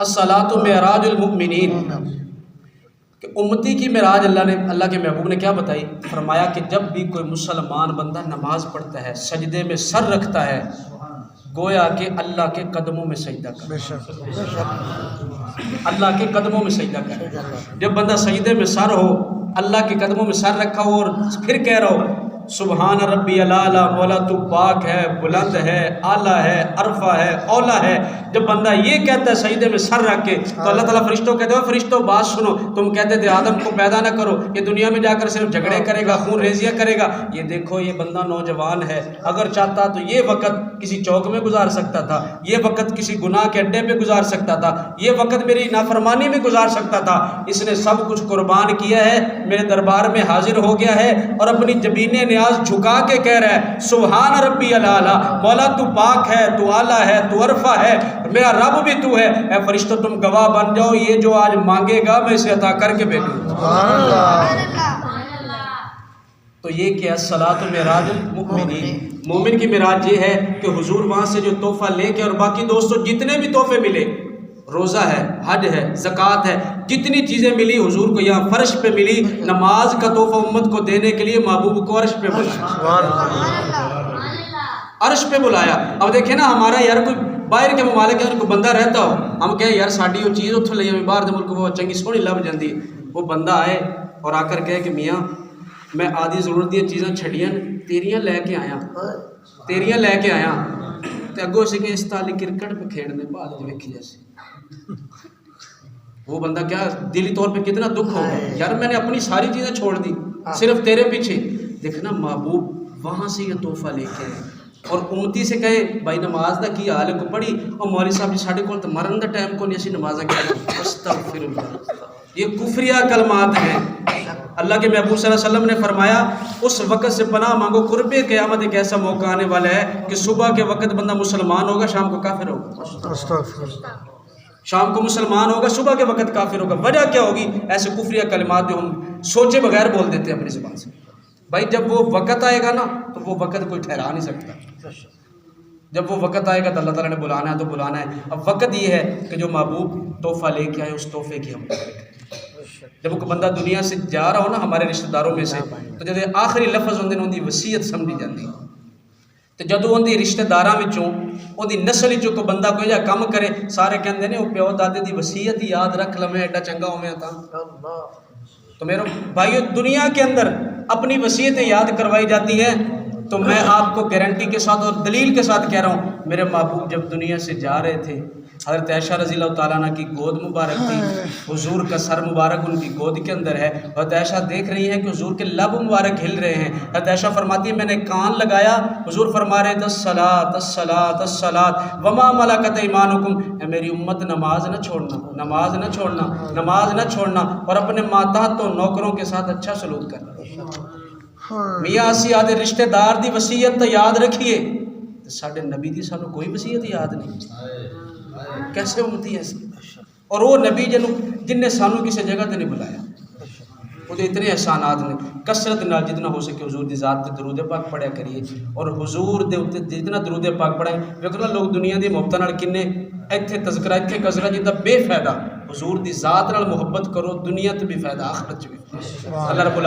अस्सलातु मेराजुल मुमिनीन कि उम्मती की मेराज अल्लाह के महबूब ने क्या बताई। फरमाया कि जब भी कोई मुसलमान बंदा नमाज पढ़ता है, सजदे में सर रखता है, गोया कि अल्लाह के कदमों में सजदा कर, अल्लाह के कदमों में सजदा कर। जब बंदा सजदे में सर हो, अल्लाह के कदमों में सर रखा हो और फिर कह रहा हो सुबहान रब्बी अला, मौला तू पाक है, बुलंद है, आला है, अरफा है, औला है। जब बंदा ये कहता है सजदे में सर रख के, तो अल्लाह ताला फरिश्तों कहते हो फरिश्तों बात सुनो, तुम कहते थे आदम को पैदा ना करो, ये दुनिया में जाकर सिर्फ झगड़े करेगा, खून रेजिया करेगा। ये देखो ये बंदा नौजवान है, अगर चाहता तो ये वक्त किसी चौक में गुजार सकता था, ये वक्त किसी गुनाह के अड्डे पे गुजार सकता था, ये वक्त मेरी नाफरमानी में गुजार सकता था। इसने सब कुछ कुर्बान किया है, मेरे दरबार में हाजिर हो गया है और अपनी जबीने न्याज झुका के कह रहा है सुबहान रब्बी अला, मौला तू पाक है, तू आला है, तू अरफा है, मेरा रब भी तू है। ऐ फरिश्तों तुम गवाह बन जाओ, ये जो आज मांगेगा मैं इसे अता करके भेजूंगा। तो ये क्या सलात मेराज मुमिनीन, मोमिन की मेराज ये है कि हुजूर वहाँ से जो तोहफा लेके, और बाकी दोस्तों जितने भी तोहफे मिले, रोज़ा है, हज है, ज़कात है, जितनी चीज़ें मिली हुजूर को यहाँ फर्श पे मिली। नमाज का तोहफा उम्मत को देने के लिए महबूब को अर्श पे बुलाया, अर्श पे बुलाया। अब देखे ना हमारा यार कोई बाहर के ममालिक के कोई बंदा रहता हो, हम कहें यार साड़ी वो चीज़ उतो ले बाहर के मुल्क वो चंगी सोहनी लभ जाती, वो बंदा आए और आकर कहे कि मियाँ मैं आदि जरूरत दी चीज़ां छड़ियां तेरियां लैके आया, तेरियां लैके आया, तो अगों से इस ताली क्रिकेट पे खेलने बाद वेखी जैसे वो बंदा क्या दिली तौर पे कितना दुख होगा यार, मैंने अपनी सारी चीज़ें छोड़ दी सिर्फ तेरे पीछे। देखना महबूब वहाँ से ये तोहफा लेके आए और उम्मती से कहे भाई नमाज का की हाल है को पढ़ी, और मौलवी साहब जी साढ़े को तो मरन का टाइम को नहीं असी नमाजा क्या, ये कुफरिया कलमात हैं। अल्लाह के महबूब सल्लल्लाहु अलैहि वसल्लम ने फरमाया उस वक़्त से पनाह मांगो, कुर्बे क़यामत एक ऐसा मौका आने वाला है कि सुबह के वक़्त बंदा मुसलमान होगा, शाम को काफिर होगा, शाम को मुसलमान होगा, सुबह के वक़्त काफिर होगा। वजह क्या होगी? ऐसे कुफरिया कलमात जो हम सोचे बगैर बोल देते हैं अपनी ज़ुबान से। भाई जब वो वक़्त आएगा ना तो वो वक़्त कोई ठहरा नहीं सकता। जब वो वक़्त आएगा तो अल्लाह ताला ने बुलाना है तो बुलाना है। अब वक़्त ये है कि जो महबूब तोहफ़ा लेके आए उस तोहफे की हम जब कोई बंदा दुनिया से जा रहा हो ना हमारे रिश्तेदारों में से, तो जब आखिरी लफ्ज़ होंगे उनकी वसीयत समझी जाती, तो जदों उनके रिश्तेदारां विचों उनकी नस्ल जो कोई बंदा कोई जिहा काम करे, सारे कहते हैं वो प्यो दादे की वसीयत ही याद रख लवें एडा चंगा होवें तो मेरे भाइयों दुनिया के अंदर अपनी वसीयतें याद करवाई जाती है। तो मैं आपको गारंटी के साथ और दलील के साथ कह रहा हूँ, मेरे महबूब जब दुनिया से जा रहे थे, हज़रत आयशा रज़ियल्लाहु ताला अन्हा की गोद मुबारक थी, हुजूर का सर मुबारक उनकी गोद के अंदर है। हज़रत आयशा देख रही हैं कि हुजूर के लब मुबारक हिल रहे हैं। हज़रत आयशा फरमाती है मैंने कान लगाया, हुजूर फरमा रहे थे अस्सलात अस्सलात अस्सलात वमा मलकत ईमानुकुम, मेरी उम्मत नमाज न छोड़ना, नमाज न छोड़ना, नमाज न छोड़ना, और अपने माताहत तो नौकरों के साथ अच्छा सलूक करना। मियाँ असी आदे रिश्तेदार दी वसीयत तो याद रखिए, साडे नबी दी सानू कोई वसीयत याद नहीं, कैसे उम्मती है। और वो नबी जिन्हें सानू किसी जगह ते नहीं बुलाया, वो इतने एहसानात ने कसरत नाल जितना हो सके हुजूर दी ज़ात ते दरूद पाक पढ़िया करिए, और हुजूर दे उत्ते जितना दरूद पाक पढ़ाए। वेखो ना लोग दुनिया दी मुहब्बत नाल किन्ने इत्थे तज़किरा इत्थे कसरा जिंदा बेफायदा, हुजूर दी ज़ात नाल मुहब्बत करो, दुनिया ते भी फायदा आखिरत च भी। अल्लाह रब्बुल